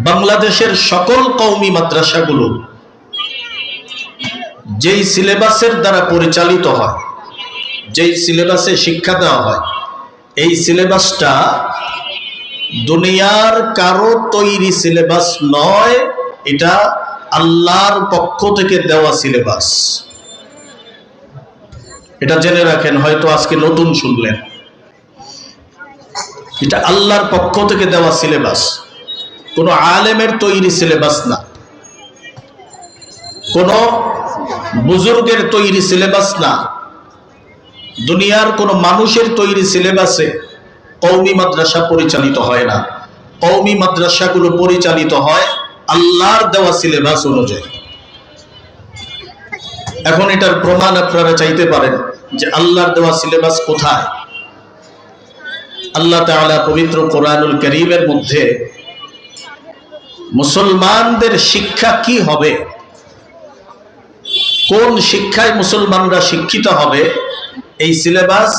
বাংলাদেশের সকল কওমি মাদ্রাসাগুলো যেই সিলেবাসের দ্বারা পরিচালিত হয়, যেই সিলেবাসে শিক্ষা দেওয়া হয়, এই সিলেবাসটা দুনিয়ার কারো তৈরি সিলেবাস নয়, এটা আল্লাহর পক্ষ থেকে দেওয়া সিলেবাস। এটা জেনে রাখেন, হয়তো আজকে নতুন শুনলেন। এটা আল্লাহর পক্ষ থেকে দেওয়া সিলেবাস, কোন আলেমের তৈরি সিলেবাস না, কোন বুজুর্গের তৈরি সিলেবাস না, দুনিয়ার কোন মানুষের তৈরি সিলেবাসে কওমি মাদ্রাসা পরিচালিত হয় না। কওমি মাদ্রাসাগুলো পরিচালিত হয় আল্লাহর দেওয়া সিলেবাস অনুযায়ী। এখন এটার প্রমাণ আপনারা চাইতে পারেন যে আল্লাহর দেওয়া সিলেবাস কোথায়। আল্লাহ তাআলা পবিত্র কোরআনুল কারীমের মধ্যে মুসলমানদের শিক্ষা কি হবে, কোন শিক্ষায় মুসলমানরা শিক্ষিত হবে, এই সিলেবাস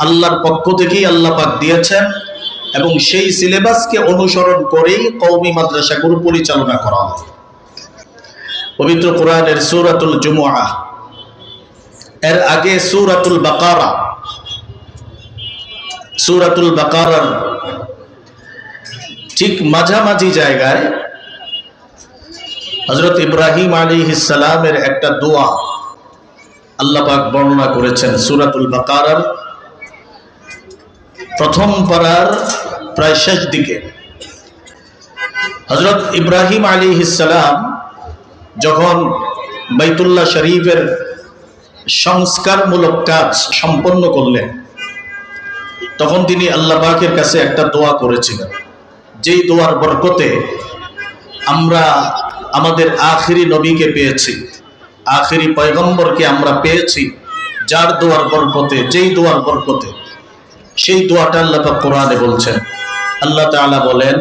আল্লাহর পক্ষ থেকেই আল্লাহ পাক দিয়েছেন এবং সেই সিলেবাসকে অনুসরণ করেই কওমি মাদ্রাসাগুলো পরিচালনা করা হয়। পবিত্র কোরআনের সূরাতুল জুমুআহ এর আগে সূরাতুল বাকারা, সূরাতুল বাকারার ঠিক মাঝামাঝি জায়গায় হযরত ইব্রাহিম আলাইহিস সালামের একটা দোয়া আল্লাহ পাক বর্ণনা করেছেন। সূরাতুল বাকারার প্রথম পারার প্রায় শেষ দিকে হযরত ইব্রাহিম আলাইহিস সালাম যখন বাইতুল্লাহ শরীফের সংস্কারমূলক কাজ সম্পন্ন করলেন, তখন তিনি আল্লাহ পাকের কাছে একটা দোয়া করেছিলেন, যেই দোয়ার বরকতে আমরা আমাদের আখিরি নবীকে পেয়েছি, আখিরি পয়গম্বরকে আমরা পেয়েছি, যার দোয়ার বরকতে, যেই দোয়ার বরকতে, সেই দোয়াটা আল্লাহ পাক কোরআনে বলছেন। আল্লাহ তাআলা বলেন,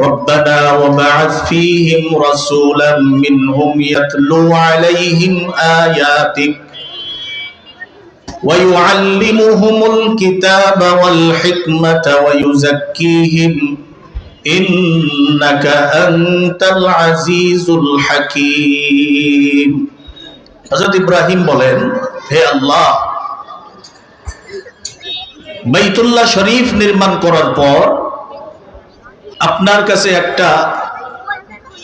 রব্বানা ওয়াবআথ ফীহিম রাসূলাম মিনহুম ইয়াতলু আলাইহিম আয়াতিক ওয়া ইউআল্লিমুহুমুল কিতাবা ওয়াল হিকমাতা ওয়া ইউযাক্কিহিম ইন্নাকা আনতাল আজিজুল হাকীম। হযরত ইব্রাহিম বলেন, হে আল্লাহ, বাইতুল্লাহ শরীফ নির্মাণ করার পর আপনার কাছে একটা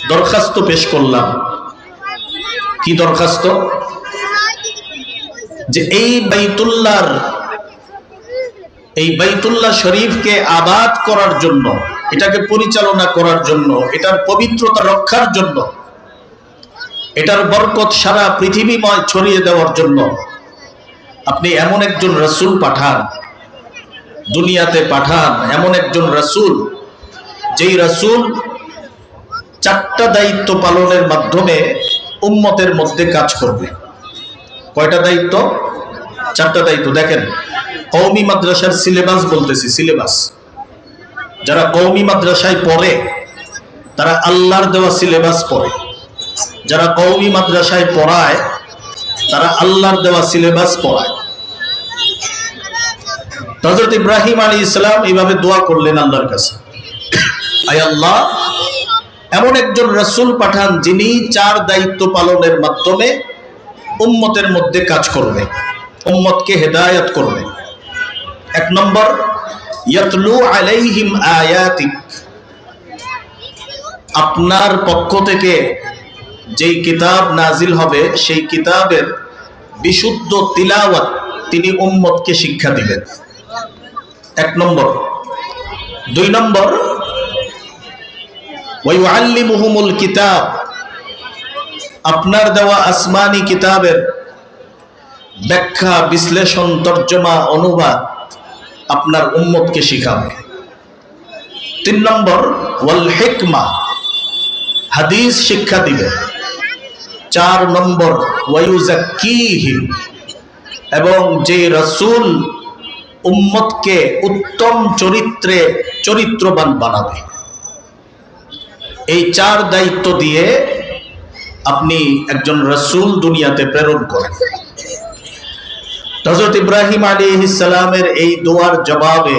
দরখাস্ত পেশ করলাম। কি দরখাস্ত? যে এই বাইতুল্লাহ শরীফকে আবাদ করার জন্য, এটাকে পরিচালনা করার জন্য, এটার পবিত্রতা রক্ষার জন্য, এটার বরকত সারা পৃথিবীময় ছড়িয়ে দেওয়ার জন্য আপনি এমন একজন রাসূল পাঠান, দুনিয়াতে পাঠান, এমন একজন রাসূল, যেই রাসূল চারটা দায়িত্ব পালনের মাধ্যমে উম্মতের মধ্যে কাজ করবে। কয়টা দায়িত্ব? চারটা দায়িত্ব। দেখেন, কওমি মাদ্রাসার সিলেবাস বলতেছি, সিলেবাস। যারা কওমি মাদ্রাসায় পড়ে তারা আল্লাহর দেওয়া সিলেবাস পড়ে, যারা কওমি মাদ্রাসায় পড়ায় তারা আল্লাহর দেওয়া সিলেবাস পড়ায়। হযরত ইব্রাহিম আলাইহিস সালাম এইভাবে দোয়া করলেন আল্লাহর কাছে, আয় আল্লাহ, এমন একজন রাসূল পাঠান যিনি চার দায়িত্ব পালনের মাধ্যমে উম্মতের মধ্যে কাজ করবে, উম্মতকে হেদায়েত করবে। এক নম্বর, ইয়াতলু আলাইহিম আয়াতিক, আপনার পক্ষ থেকে যেই কিতাব নাজিল হবে সেই কিতাবের বিশুদ্ধ তিলাওয়াত তিনি উম্মতকে শিক্ষা দিবেন। এক নম্বর। দুই নম্বর, ওয়া ইউআল্লিমুহুমুল কিতাব, আপনার দেওয়া আসমানি কিতাবের ব্যাখ্যা, বিশ্লেষণ, তর্জমা, অনুবাদ আপনার উম্মতকে শিখাবে। তিন নম্বর, ওয়াল হিকমা, হাদিস শিক্ষা দিবে। চার নম্বর, ওয়া ইউযাক্কিহিম, এবং যে রাসূল উম্মতকে উত্তম চরিত্রবান বানাবে। এই চার দায়িত্ব দিয়ে আপনি একজন রাসূল দুনিয়াতে প্রেরণ করেন। হযরত ইব্রাহিম আলাইহিস সালামের এই দোয়ার জবাবে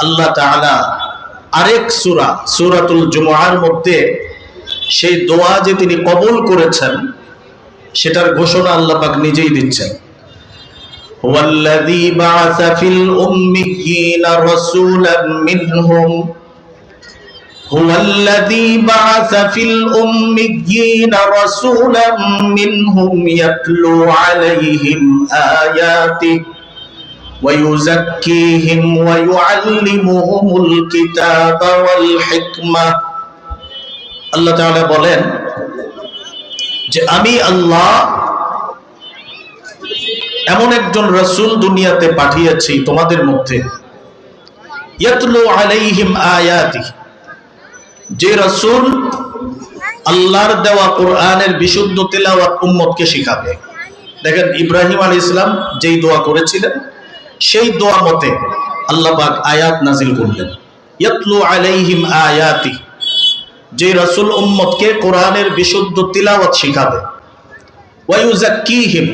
আল্লাহ তাআলা আরেক সূরা সূরাতুল জুমআর মধ্যে সেই দোয়া যে তিনি কবুল করেছেন সেটার ঘোষণা আল্লাহ পাক নিজেই দিচ্ছেন। ওয়াল্লাযী বা'আসা ফিল উম্মিয়্যিনা রাসূলান মিনহুম হুয়াল্লাযী বা'আসা ফিল উম্মিয়্যিনা রাসূলান মিনহুম ইয়াতলু আলাইহিম আয়াতিহি ওয়া ইউযাক্কিহিম ওয়া ইউআল্লিমুহুমুল কিতাবা ওয়াল হিকমাহ। আল্লাহ তাআলা বলেন যে আমি আল্লাহ এমন একজন রাসূল দুনিয়াতে পাঠিয়েছি তোমাদের মধ্যে, ইয়াতলু আলাইহিম আয়াতিহি, যে রাসূল আল্লাহর দেওয়া কোরআনের বিশুদ্ধ তেলাওয়াত উম্মতকে শিখাবে। দেখেন ইব্রাহিম আলাইহিস সালাম যেই দোয়া করেছিলেন সেই দোয়া মতে আল্লাহ পাক আয়াত নাজিল করলেন। ইয়াতলু আলাইহিম আয়াতিহি, যে রাসূল উম্মতকে কোরআনের বিশুদ্ধ তিলাওয়াত শিখাবে। ওয়া ইউযাক্কিহিম,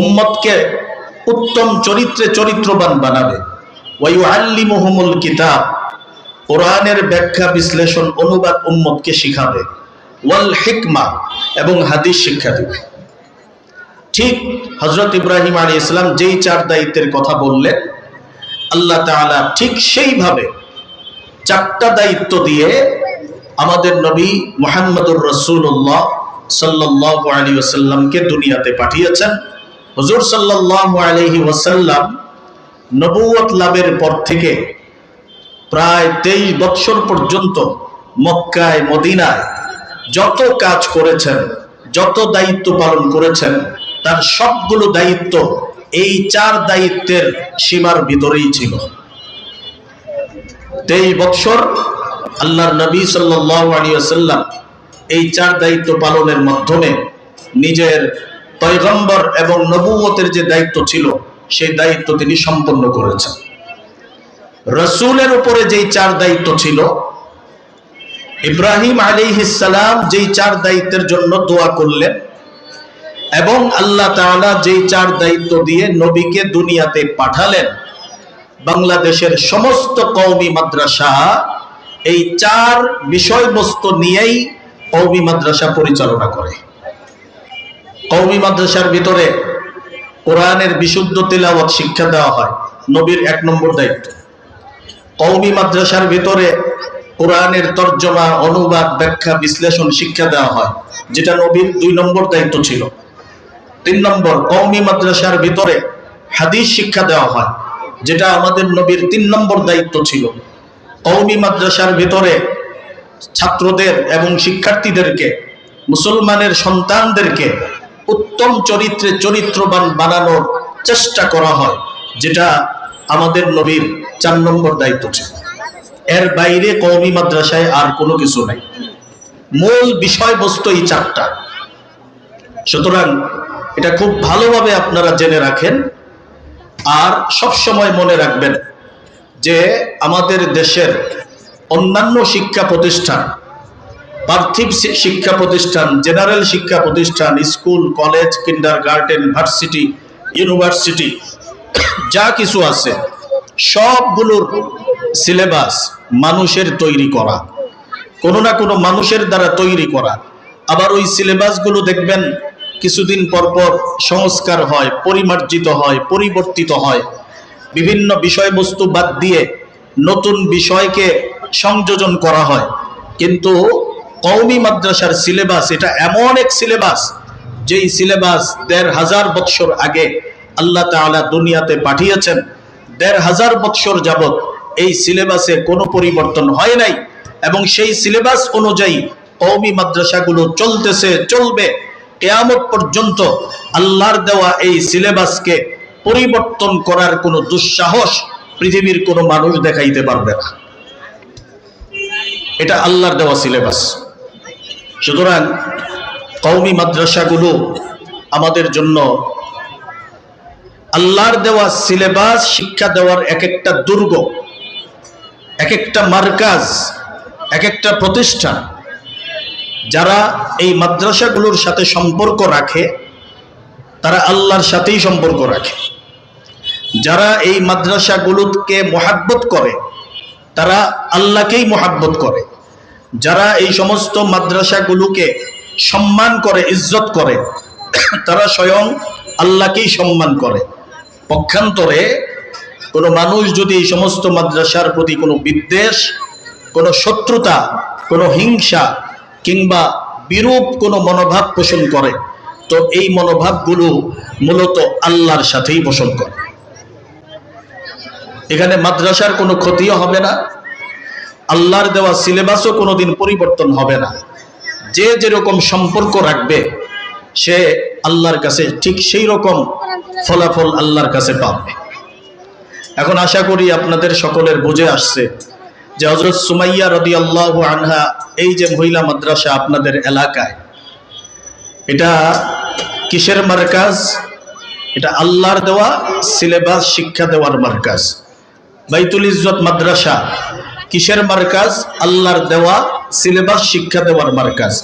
উম্মতকে উত্তম চরিত্রে চরিত্রবান বানাবে। ওয়া ইউআল্লিমুহুমুল কিতাব, কোরআনের ব্যাখ্যা বিশ্লেষণ অনুবাদ উম্মতকে শিখাবে। ওয়াল হিকমা, এবং হাদিস শিক্ষা দেবে। ঠিক হযরত ইব্রাহিম আলাইহিস সালাম যেই চার দায়িত্বের কথা বললেন, আল্লাহ তাআলা ঠিক সেইভাবে চারটা দায়িত্ব দিয়ে আমাদের নবী মুহাম্মদুর রাসূলুল্লাহ সাল্লাল্লাহু আলাইহি ওয়াসাল্লামকে দুনিয়াতে পাঠিয়েছেন। হুজুর সাল্লাল্লাহু আলাইহি ওয়াসাল্লাম নবুয়ত লাভের পর থেকে প্রায় 23 বছর পর্যন্ত মক্কায় মদিনায় যত কাজ করেছেন, যত দায়িত্ব পালন করেছেন, তার সবগুলো দায়িত্ব এই চার দায়িত্বের সীমার ভিতরেই ছিল। 23 বছর আল্লাহর নবী সাল্লাল্লাহু আলাইহি ওয়াসাল্লাম এই চার দায়িত্ব পালনের মাধ্যমে নিজের পয়গম্বর এবং নবুয়তের যে দায়িত্ব ছিল সেই দায়িত্ব তিনি সম্পন্ন করেছেন। রাসূলের উপরে যেই চার দায়িত্ব ছিল, ইব্রাহিম আলাইহিস সালাম যেই চার দায়িত্বের জন্য দোয়া করলেন এবং আল্লাহ তাআলা যেই চার দায়িত্ব দিয়ে নবীকে দুনিয়াতে পাঠালেন, বাংলাদেশের সমস্ত কওমি মাদ্রাসা এই চার বিষয়বস্তু নিয়েই কওমি মাদ্রাসা পরিচালনা করে। কওমি মাদ্রাসার ভিতরে কোরআনের বিশুদ্ধ তেলাওয়াত শিক্ষা দেওয়া হয়, নবীর 1 নম্বর দায়িত্ব। কওমি মাদ্রাসার ভিতরে কোরআনের তরজমা, অনুবাদ, ব্যাখ্যা, বিশ্লেষণ শিক্ষা দেওয়া হয়, যেটা নবীর 2 নম্বর দায়িত্ব ছিল। 3 নম্বর, কওমি মাদ্রাসার ভিতরে হাদিস শিক্ষা দেওয়া হয়, যেটা আমাদের নবীর 3 নম্বর দায়িত্ব ছিল। কওমি মাদ্রাসার ভিতরে ছাত্রদের এবং শিক্ষার্থীদেরকে, মুসলমানের সন্তানদেরকে উত্তম চরিত্রে চরিত্রবান বানানোর চেষ্টা করা হয়, যেটা আমাদের নবীর 4 নম্বর দায়িত্ব ছিল। এর বাইরে কওমি মাদ্রাসায় আর কোনো কিছু নাই, মূল বিষয়বস্তু এই চারটা। সুতরাং এটা খুব ভালোভাবে আপনারা জেনে রাখেন আর সব সময় মনে রাখবেন যে আমাদের দেশের অন্যান্য শিক্ষা প্রতিষ্ঠান, পার্থিব শিক্ষা প্রতিষ্ঠান, জেনারেল শিক্ষা প্রতিষ্ঠান, school, college, kindergarten, varsity, university যা কিছু আছে সবগুলোর সিলেবাস মানুষের তৈরি করা, কোনো না কোনো মানুষের দ্বারা তৈরি করা। আবার ওই সিলেবাসগুলো দেখবেন কিছুদিন পর পর সংস্কার হয়, পরিমার্জিত হয়, পরিবর্তিত হয়, বিভিন্ন বিষয়বস্তু বাদ দিয়ে নতুন বিষয়কে সংযোজন করা হয়। কিন্তু কওমি মাদ্রাসার সিলেবাস এটা এমন এক সিলেবাস, যেই সিলেবাস ১৫০০ বৎসর আগে আল্লাহ তাআলা দুনিয়াতে পাঠিয়েছেন। ১৫০০ বৎসর যাবত এই সিলেবাসে কোনো পরিবর্তন হয় নাই এবং সেই সিলেবাস অনুযায়ী কওমি মাদ্রাসাগুলো চলতেছে, চলবে কিয়ামত পর্যন্ত। আল্লাহর দেওয়া এই সিলেবাসকে পরিবর্তন করার কোনো দুঃসাহস পৃথিবীর কোনো মানুষ দেখাইতে পারবে না। এটা আল্লাহর দেওয়া সিলেবাস। সুতরাং কওমি মাদ্রাসাগুলো আমাদের জন্য আল্লাহর দেওয়া সিলেবাস শিক্ষা দেওয়ার এক একটা দুর্গ, এক একটা মার্কাজ, এক একটা প্রতিষ্ঠান। যারা এই মাদ্রাসাগুলোর সাথে সম্পর্ক রাখে তারা আল্লাহর সাথেই সম্পর্ক রাখে। যারা এই মাদ্রাসাগুলোকে মহাব্বত করে তারা আল্লাহকেই মহাব্বত করে। যারা এই সমস্ত মাদ্রাসাগুলোকে সম্মান করে, ইজ্জত করে, তারা স্বয়ং আল্লাহকেই সম্মান করে। পক্ষান্তরে কোনো মানুষ যদি এই সমস্ত মাদ্রাসার প্রতি কোনো বিদ্বেষ, কোনো শত্রুতা, কোনো হিংসা কিংবা বিরূপ কোনো মনোভাব পোষণ করে, তো এই মনোভাবগুলো মূলত আল্লাহর সাথেই পোষণ করে। এখানে মাদ্রাসার কোনো ক্ষতিও হবে না, আল্লাহর দেওয়া সিলেবাসও কোনোদিন পরিবর্তন হবে না। যে যেরকম সম্পর্ক রাখবে সে আল্লাহর কাছে ঠিক সেই রকম ফলাফল আল্লাহর কাছে পাবে। এখন আশা করি আপনাদের সকলের বুঝে আসছে যে হযরত সুমাইয়া রাদিয়াল্লাহু আনহা এই যে মহিলা মাদ্রাসা আপনাদের এলাকায়, এটা কিসের মার্কাজ? এটা আল্লাহর দেওয়া সিলেবাস শিক্ষা দেওয়ার মার্কাজ। বাইতুল ইজ্জত মাদ্রাসা কিসের মার্কাজ? আল্লাহর দেওয়া সিলেবাস শিক্ষা দেওয়ার মার্কাজ।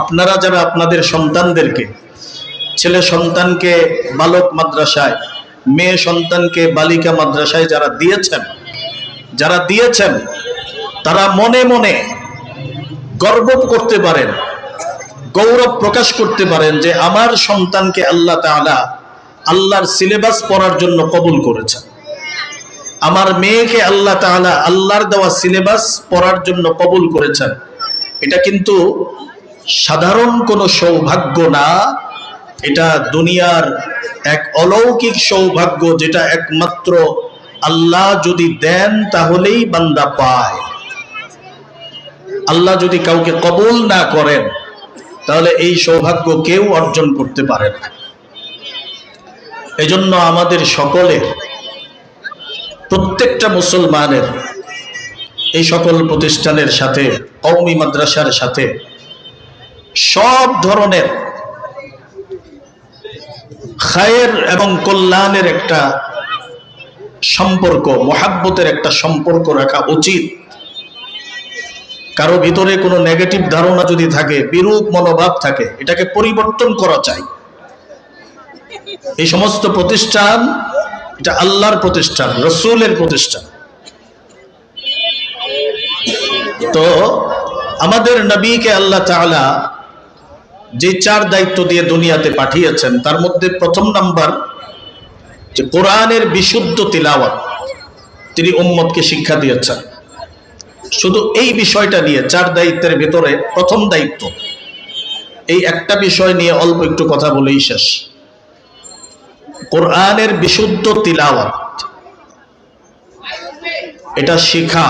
আপনারা যারা আপনাদের সন্তানদেরকে, ছেলে সন্তানকে বালক মাদ্রাসায়, মেয়ে সন্তানকে বালিকা মাদ্রাসায় যারা দিয়েছেন তারা মনে মনে গর্ব করতে পারেন, গৌরব প্রকাশ করতে পারেন যে আমার সন্তানকে আল্লাহ তাআলা আল্লাহর সিলেবাস পড়ার জন্য কবুল করেছেন, আমার মেয়েকে আল্লাহ তাআলা আল্লাহর দেওয়া সিলেবাস পড়ার জন্য কবুল করেছেন। এটা কিন্তু সাধারণ কোনো সৌভাগ্য না, এটা দুনিয়ার এক অলৌকিক সৌভাগ্য, যেটা একমাত্র আল্লাহ যদি দেন তাহলেই বান্দা পায়। আল্লাহ যদি কাউকে কবুল না করেন তাহলে এই সৌভাগ্য কেউ অর্জন করতে পারে না। এজন্য আমাদের সকলের, প্রত্যেকটা মুসলমানের এই সকল প্রতিষ্ঠানের সাথে, কওমি মাদ্রাসার সাথে সব ধরনের খায়ের এবং কল্যাণের একটা সম্পর্ক, মহাব্বতের একটা সম্পর্ক রাখা উচিত। কারো ভিতরে কোনো নেগেটিভ ধারণা যদি থাকে, বিরূপ মনোভাব থাকে, এটাকে পরিবর্তন করা চাই। এই সমস্ত প্রতিষ্ঠান এটা আল্লাহর প্রতিষ্ঠান, রাসূলের প্রতিষ্ঠান। তো আমাদের নবীকে আল্লাহ তাআলা যে 4 দায়িত্ব দিয়ে দুনিয়াতে পাঠিয়েছেন, তার মধ্যে প্রথম নাম্বার যে কোরআনের বিশুদ্ধ তিলাওয়াত তিনি উম্মতকে শিক্ষা দিয়েছেন। শুধু এই বিষয়টা নিয়ে 4 দায়িত্বের ভিতরে প্রথম দায়িত্ব, এই একটা বিষয় নিয়ে অল্প একটু কথা বলেই শেষ। কোরআনের বিশুদ্ধ তিলাওয়াত এটা শিখা,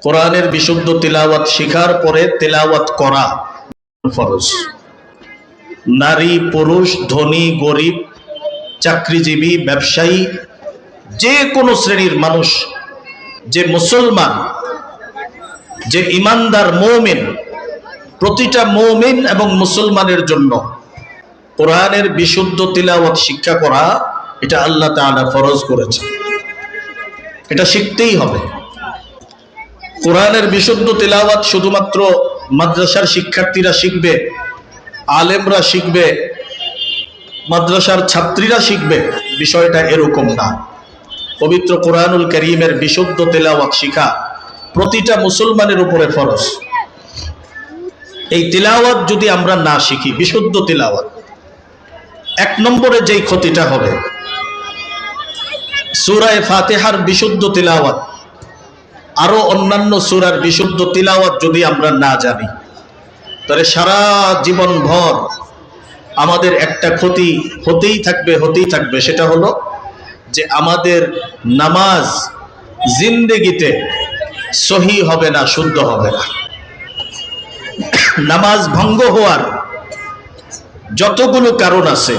কোরআনের বিশুদ্ধ তিলাওয়াত শিখার পরে তেলাওয়াত করা ফরজ। নারী পুরুষ, ধনী গরিব, চাকরিজীবী, ব্যবসায়ী, যে কোনো শ্রেণীর মানুষ, যে মুসলমান, যে ইমানদার মুমিন, প্রতিটা মুমিন এবং মুসলমানের জন্য কোরআনের বিশুদ্ধ তিলাওয়াত শিক্ষা করা এটা আল্লাহ তাআলা ফরজ করেছেন। এটা শিখতেই হবে। কোরআনের বিশুদ্ধ তিলাওয়াত শুধুমাত্র মাদ্রাসার শিক্ষার্থীরা শিখবে, আলেমরা শিখবে, মাদ্রাসার ছাত্রীরা শিখবে, বিষয়টা এরকম না। পবিত্র কোরআনুল কারীমের বিশুদ্ধ তিলাওয়াত শিখা প্রতিটা মুসলমানের উপরে ফরজ। এই তিলাওয়াত যদি আমরা না শিখি, বিশুদ্ধ তিলাওয়াত, 1 নম্বরে যেই ক্ষতিটা হবে, সূরা ফাতিহার বিশুদ্ধ তিলাওয়াত, আরো অন্যান্য সূরার বিশুদ্ধ তিলাওয়াত যদি আমরা না জানি, তাহলে সারা জীবন ভর আমাদের একটা ক্ষতি হতেই থাকবে। সেটা হলো যে আমাদের নামাজ জিন্দেগিতে সহি হবে না, শুদ্ধ হবে না। নামাজ ভঙ্গ হওয়ার যতগুলো কারণ আছে,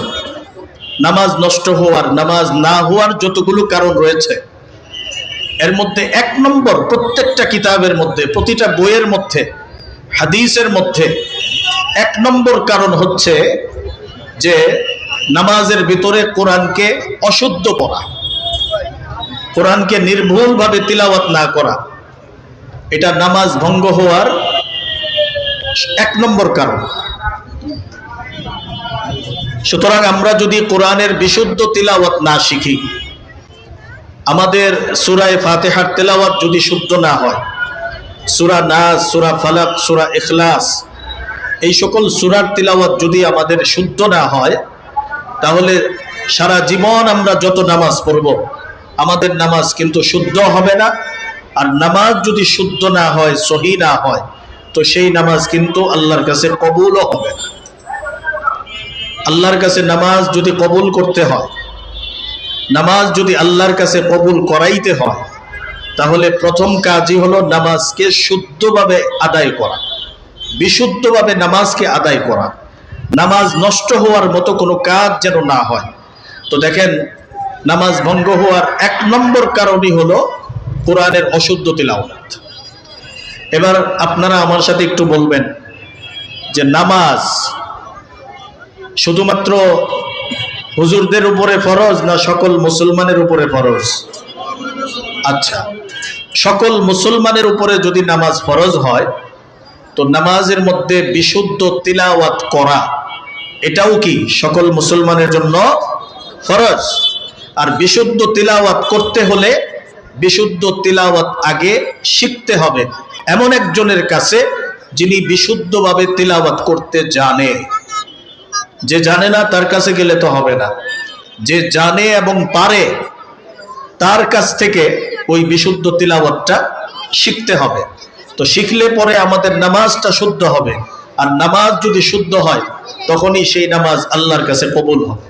নামাজ নষ্ট হওয়ার, নামাজ না হওয়ার যতগুলো কারণ রয়েছে, এর মধ্যে 1 নম্বর, প্রত্যেকটা কিতাবের মধ্যে, প্রতিটা বইয়ের মধ্যে, হাদিসের মধ্যে 1 নম্বর কারণ হচ্ছে যে নামাজের ভিতরে কোরআনকে অশুদ্ধ করা, কোরআনকে নির্ভুলভাবে তিলাওয়াত না করা, এটা নামাজ ভঙ্গ হওয়ার 1 নম্বর কারণ। সুতরাং আমরা যদি কোরআনের বিশুদ্ধ তিলাওয়াত না শিখি, আমাদের সূরা ফাতিহার তেলাওয়াত যদি শুদ্ধ না হয়, সূরা নাস, সূরা ফালাক, সূরা ইখলাস, এই সকল সূরার তেলাওয়াত যদি আমাদের শুদ্ধ না হয়, তাহলে সারা জীবন আমরা যত নামাজ পড়ব আমাদের নামাজ কিন্তু শুদ্ধ হবে না। আর নামাজ যদি শুদ্ধ না হয়, সহি না হয়, তো সেই নামাজ কিন্তু আল্লাহর কাছে কবুলও হবে না। আল্লাহর কাছে নামাজ যদি কবুল করতে হয়, নামাজ যদি আল্লাহর কাছে কবুল করাইতে হয়, তাহলে প্রথম কাজই হলো নামাজকে শুদ্ধভাবে আদায় করা, বিশুদ্ধভাবে নামাজকে আদায় করা। নামাজ নষ্ট হওয়ার মতো কোনো কাজ যেন না হয়। তো দেখেন, নামাজ ভঙ্গ হওয়ার 1 নম্বর কারণই হলো কোরআনের অশুদ্ধ তিলাওয়াত। এবার আপনারা আমার সাথে একটু বলবেন যে নামাজ শুধুমাত্র হুজুরদের উপরে ফরজ না সকল মুসলমানের উপরে ফরজ? আচ্ছা, সকল মুসলমানের উপরে যদি নামাজ ফরজ হয়, তো নামাজের মধ্যে বিশুদ্ধ তিলাওয়াত করা এটাও কি সকল মুসলমানের জন্য ফরজ? আর বিশুদ্ধ তিলাওয়াত করতে হলে বিশুদ্ধ তিলাওয়াত আগে শিখতে হবে এমন একজনের কাছে যিনি বিশুদ্ধভাবে তিলাওয়াত করতে জানে। যে জানে না তার কাছে গেলে তো হবে না, যে জানে এবং পারে তার কাছ থেকে ওই বিশুদ্ধ তিলাওয়াতটা শিখতে হবে। তো শিখলে পরে আমাদের নামাজটা শুদ্ধ হবে, আর নামাজ যদি শুদ্ধ হয় তখনই সেই নামাজ আল্লাহর কাছে কবুল হবে।